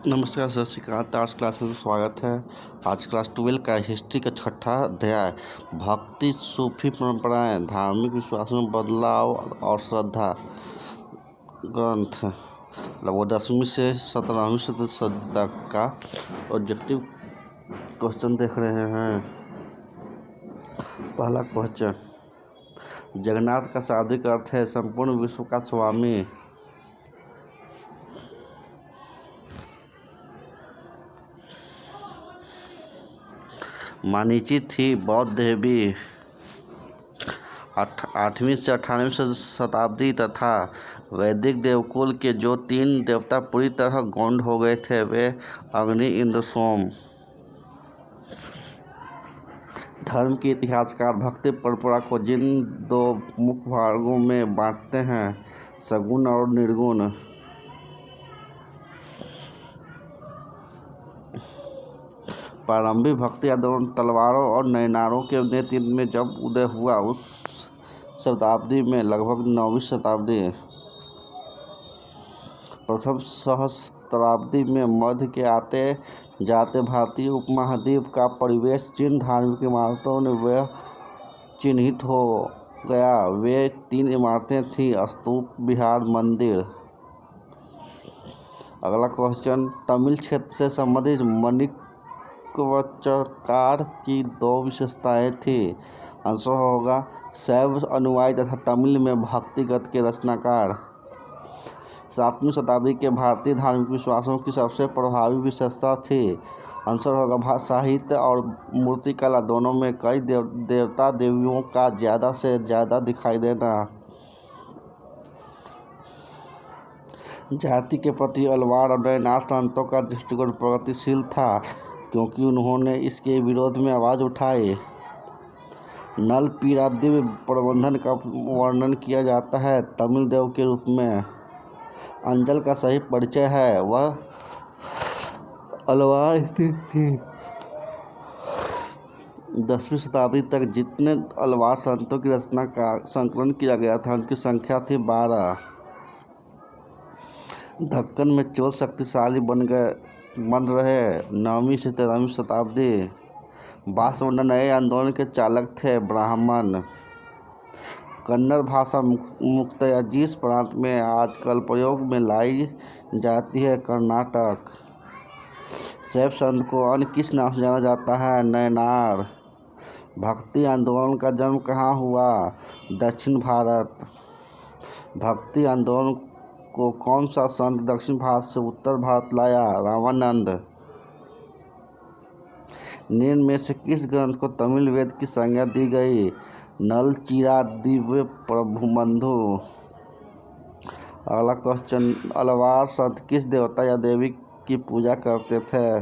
नमस्कार, सत श्रीकाल। आज क्लास में स्वागत है। आज क्लास 12 का हिस्ट्री का छठा अध्याय भक्ति सूफी परंपराएं, धार्मिक विश्वास में बदलाव और श्रद्धा ग्रंथ लगभग 10वीं से 17वीं सदी तक का ऑब्जेक्टिव क्वेश्चन देख रहे हैं। पहला क्वेश्चन, जगन्नाथ का शाब्दिक अर्थ है संपूर्ण विश्व का स्वामी। मानीची थी बौद्ध देवी। 8वीं से 18वीं शताब्दी तथा वैदिक देवकुल के जो 3 देवता पूरी तरह गौण हो गए थे वे अग्नि, इंद्र, सोम। धर्म के इतिहासकार भक्ति परंपरा को जिन 2 मुख्य भागों में बांटते हैं, सगुण और निर्गुण। प्रारंभिक भक्ति आंदोलन तलवारों और नैनारों के नेतृत्व में जब उदय हुआ उस शताब्दी में, लगभग 9वीं शताब्दी, प्रथम सहस्त्राब्दी में मध्य के आते जाते भारतीय उपमहाद्वीप का परिवेश जिन धार्मिक इमारतों ने वह चिन्हित हो गया, वे 3 इमारतें थीं: स्तूप, विहार, मंदिर। अगला क्वेश्चन, तमिल क्षेत्र से संबंधित माणिक्यवाचकार की 2 विशेषताएं थीं। आंसर होगा शैव अनुयायी तथा तमिल में भक्तिगत के रचनाकार। 7वीं शताब्दी के भारतीय धार्मिक विश्वासों की सबसे प्रभावी विशेषता थी। आंसर होगा साहित्य और मूर्तिकला दोनों में कई देवता देवियों का ज़्यादा से ज़्यादा दिखाई देना। जाति के प्रति अलवार और नैनार संतों का दृष्टिकोण प्रगतिशील था क्योंकि उन्होंने इसके विरोध में आवाज़ उठाई। नलपीरा दिव्य प्रबंधन का वर्णन किया जाता है तमिल देव के रूप में। अंजल का सही परिचय है, वह अलवार स्थित थी। 10वीं शताब्दी तक जितने अलवार संतों की रचना का संकलन किया गया था उनकी संख्या थी 12। दक्कन में चोल शक्तिशाली बन रहे। 9वीं से 13वीं शताब्दी, भाषावंदन नए आंदोलन के चालक थे ब्राह्मण। कन्नड़ भाषा मुख्यतः जिस प्रांत में आजकल प्रयोग में लाई जाती है, कर्नाटक। शैव संत को अन्य किस नाम से जाना जाता है? नैनार। भक्ति आंदोलन का जन्म कहाँ हुआ? दक्षिण भारत। भक्ति आंदोलन को कौन सा संत दक्षिण भारत से उत्तर भारत लाया? रामानंद। निम्न में से किस ग्रंथ को तमिल वेद की संज्ञा दी गई? नलचीरा दिव्य प्रबंधु। अगला क्वेश्चन, अलवार संत किस देवता या देवी की पूजा करते थे?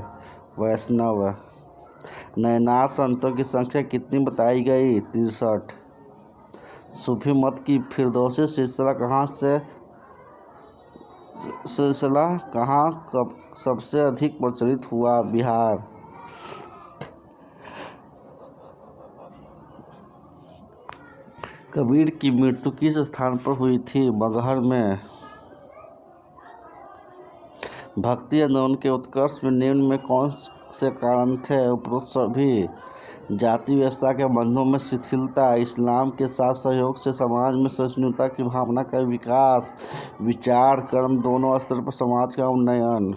वैष्णव। नैनार संतों की संख्या कितनी बताई गई? 63। सूफी मत की फिरदौसी सिलसिला कब सबसे अधिक प्रचलित हुआ? बिहार। कबीर की मृत्यु किस स्थान पर हुई थी? मगहर में। भक्ति आंदोलन के उत्कर्ष में निम्न में कौन से कारण थे? उपरोक्त सभी। जाति व्यवस्था के बंधनों में शिथिलता, इस्लाम के साथ सहयोग से समाज में सहिष्णुता की भावना का विकास, विचार कर्म दोनों स्तर पर समाज का उन्नयन।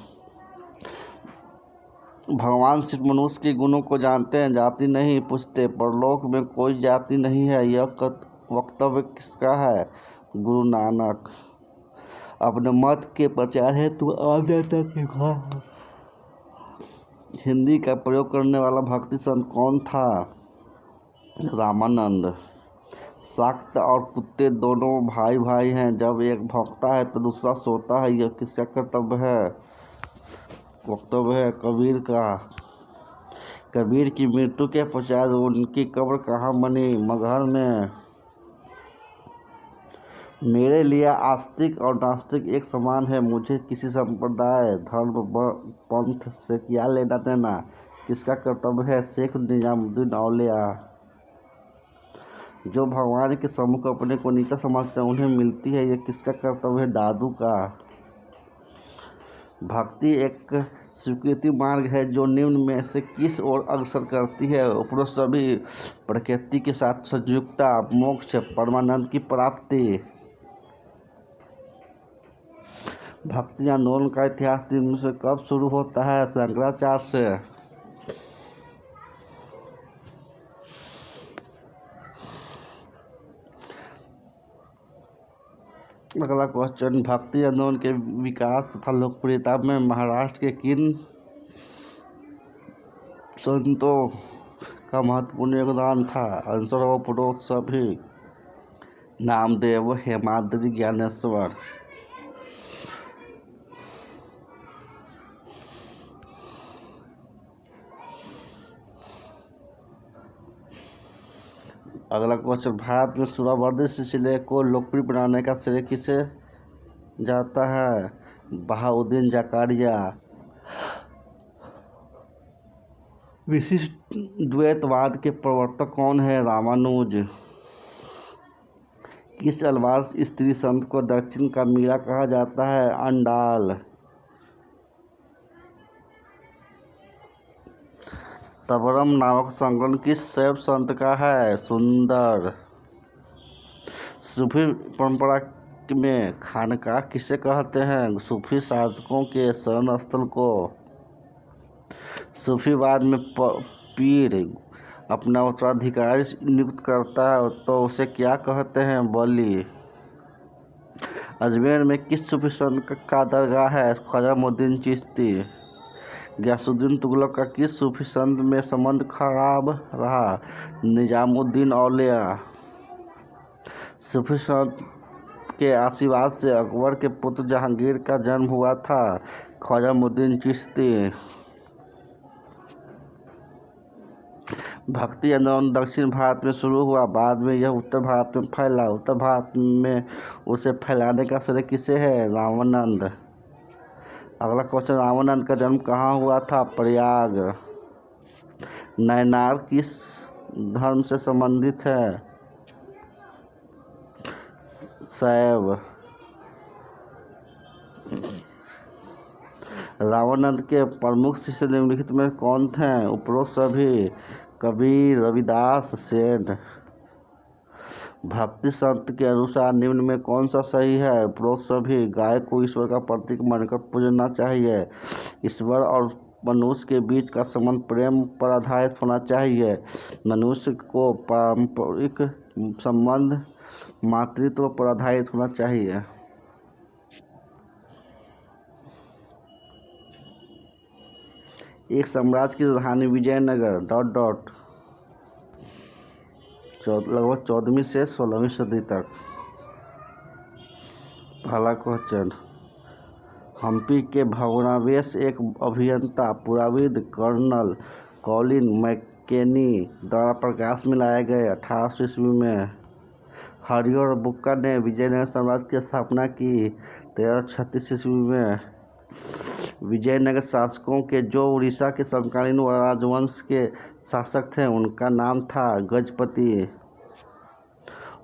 भगवान सिर्फ मनुष्य के गुणों को जानते हैं, जाति नहीं पूछते। परलोक में कोई जाति नहीं है, यह वक्तव्य किसका है? गुरु नानक। अपने मत के प्रचार हेतु आम जनता के घर हिंदी का प्रयोग करने वाला भक्ति संत कौन था? रामानंद। शाक्त और कुत्ते दोनों भाई हैं। जब एक भौंकता है तो दूसरा सोता है, यह किसका कर्तव्य है? वक्तव्य है कबीर का। कबीर की मृत्यु के पश्चात उनकी कब्र कहाँ बनी? मगहर में। मेरे लिए आस्तिक और नास्तिक एक समान है। मुझे किसी संप्रदाय, धर्म, पंथ से क्या लेना देना? किसका कर्तव्य है? शेख निजामुद्दीन औलिया। जो भगवान के सम्मुख अपने को नीचा समझते हैं उन्हें मिलती है, यह किसका कर्तव्य है? दादू का। भक्ति एक स्वीकृति मार्ग है जो निम्न में से किस ओर अग्रसर करती है? उपरोक्त सभी प्रकृति के साथ संयुक्ता, मोक्ष, परमानंद की प्राप्ति। भक्ति आंदोलन का इतिहास निम्न से कब शुरू होता है? शंकराचार्य से। अगला क्वेश्चन, भक्ति आंदोलन के विकास तथा लोकप्रियता में महाराष्ट्र के किन संतों का महत्वपूर्ण योगदान था? आंसर हो उपरोक्त सभी। नामदेव, हेमाद्रि, ज्ञानेश्वर। अगला क्वेश्चन, भारत में सुरावर्दी सिलसिले को लोकप्रिय बनाने का श्रेय किसे जाता है? बहाउद्दीन जकारिया। विशिष्ट द्वैतवाद के प्रवर्तक कौन है? रामानुज। किस अलवार स्त्री संत को दक्षिण का मीरा कहा जाता है? अंडाल। तबरम नामक संकलन किस शैव संत का है? सुंदर। सूफी परंपरा में खानकाह किसे कहते हैं? सूफी साधकों के शरण स्थल को। सूफीवाद में पीर अपना उत्तराधिकारी नियुक्त करता है तो उसे क्या कहते हैं? बली। अजमेर में किस सूफी संत का दरगाह है? ख्वाजा मोइनुद्दीन चिश्ती। गयासुद्दीन तुगलक का किस सूफी संत में संबंध खराब रहा? निजामुद्दीन औलिया। सूफी संत के आशीर्वाद से अकबर के पुत्र जहांगीर का जन्म हुआ था। ख्वाजा मोइनुद्दीन चिश्ती। भक्ति आंदोलन दक्षिण भारत में शुरू हुआ, बाद में यह उत्तर भारत में फैला। उत्तर भारत में उसे फैलाने का श्रेय किसे है? रामानंद। अगला क्वेश्चन, रामानंद का जन्म कहाँ हुआ था? प्रयाग। नैनार किस धर्म से संबंधित है? शैव। रामानंद के प्रमुख शिष्य निम्नलिखित में कौन थे? उपरोक्त सभी। कबीर, रविदास, सेन। भक्ति संत के अनुसार निम्न में कौन सा सही है? उपरोक्त सभी। गाय को ईश्वर का प्रतीक मानकर पूजना चाहिए। ईश्वर और मनुष्य के बीच का संबंध प्रेम पर आधारित होना चाहिए। मनुष्य को पारंपरिक संबंध मातृत्व पर आधारित होना चाहिए। एक साम्राज्य की राजधानी विजयनगर ... लगभग 14वीं से 16वीं सदी तक। पहला क्वेश्चन, हम्पी के भग्नावशेष एक अभियंता पुराविद कर्नल कॉलिन मैकेनी द्वारा प्रकाश में लाए गए 1800 ईस्वी में। हरियर और बुक्का ने विजयनगर साम्राज्य की स्थापना की 1336 ईस्वी में। विजयनगर शासकों के जो उड़ीसा के समकालीन राजवंश के शासक थे उनका नाम था गजपति।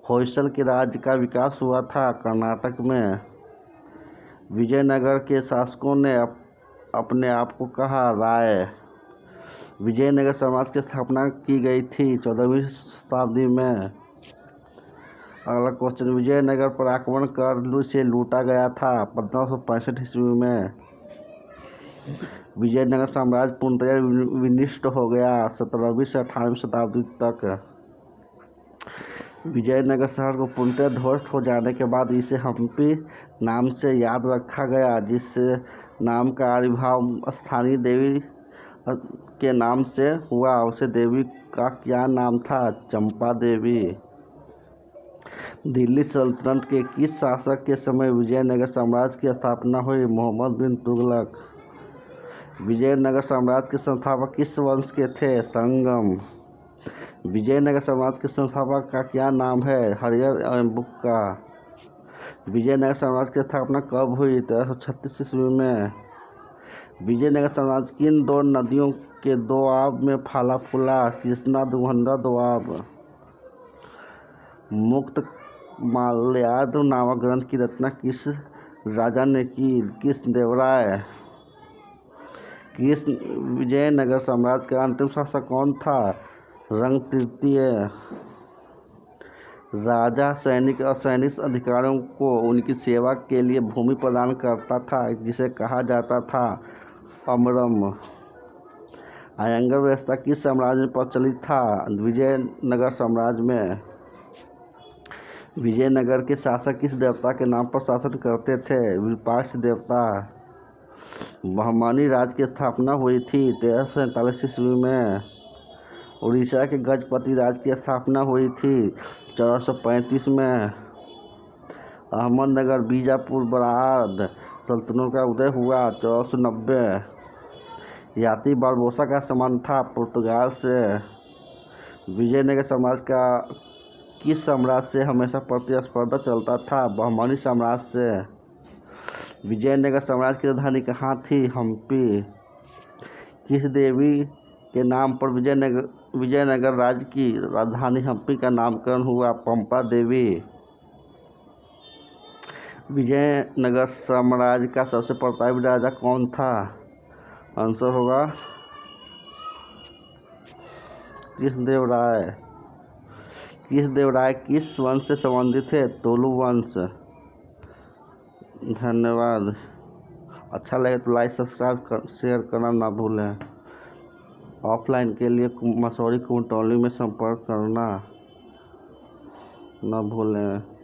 होयसल के राज्य का विकास हुआ था कर्नाटक में। विजयनगर के शासकों ने अपने आप को कहा राय। विजयनगर साम्राज्य की स्थापना की गई थी 14वीं शताब्दी में। अगला क्वेश्चन, विजयनगर पर आक्रमण कर से लूटा गया था 1565 ईस्वी में। विजयनगर साम्राज्य पूर्णतः विनष्ट हो गया 17वीं से 18वीं शताब्दी तक। विजयनगर शहर को पूर्णतः ध्वस्त हो जाने के बाद इसे हम्पी नाम से याद रखा गया, जिस नाम का आविर्भाव स्थानीय देवी के नाम से हुआ। उसे देवी का क्या नाम था? चंपा देवी। दिल्ली सल्तनत के किस शासक के समय विजयनगर साम्राज्य की स्थापना हुई? मोहम्मद बिन तुगलक। विजयनगर साम्राज्य के संस्थापक किस वंश के थे? संगम। विजयनगर साम्राज्य के संस्थापक का क्या नाम है? हरियर एवं बुक्का। विजयनगर साम्राज्य की स्थापना कब हुई? 1336 ईस्वी में। विजयनगर साम्राज्य किन दो नदियों के दोआब में फला फूला? कृष्णा दुगंधा दोआब। मुक्त माल्यार्ध नामक ग्रंथ की रचना किस राजा ने की? कृष्णदेवराय। किस विजयनगर साम्राज्य का अंतिम शासक कौन था? रंग तृतीय। राजा सैनिक और सैनिक अधिकारियों को उनकी सेवा के लिए भूमि प्रदान करता था, जिसे कहा जाता था अमरम। अयंगर व्यवस्था किस साम्राज्य में प्रचलित था? विजयनगर साम्राज्य में। विजयनगर के शासक किस देवता के नाम पर शासन करते थे? विरूपाक्ष देवता। बहमनी राज्य की स्थापना हुई थी 1347 ईस्वी में। उड़ीसा के गजपति राज्य की स्थापना हुई थी 1435 में। अहमदनगर, बीजापुर, बराद सल्तनतों का उदय हुआ 1490। यात्री बारबोसा का संबंध था पुर्तगाल से। विजयनगर साम्राज्य का किस साम्राज्य से हमेशा प्रतिस्पर्धा चलता था? बहमनी साम्राज्य से। विजयनगर साम्राज्य की राजधानी कहाँ थी? हम्पी। किस देवी के नाम पर विजयनगर राज्य की राजधानी हम्पी का नामकरण हुआ? पंपा देवी। विजयनगर साम्राज्य का सबसे प्रतापी राजा कौन था? आंसर होगा कृष्णदेवराय। कृष्णदेवराय किस वंश से संबंधित थे? तोलू वंश। धन्यवाद। अच्छा लगे तो लाइक, सब्सक्राइब, शेयर करना ना भूलें। ऑफलाइन के लिए मसौरी कुंटौली में संपर्क करना ना भूलें।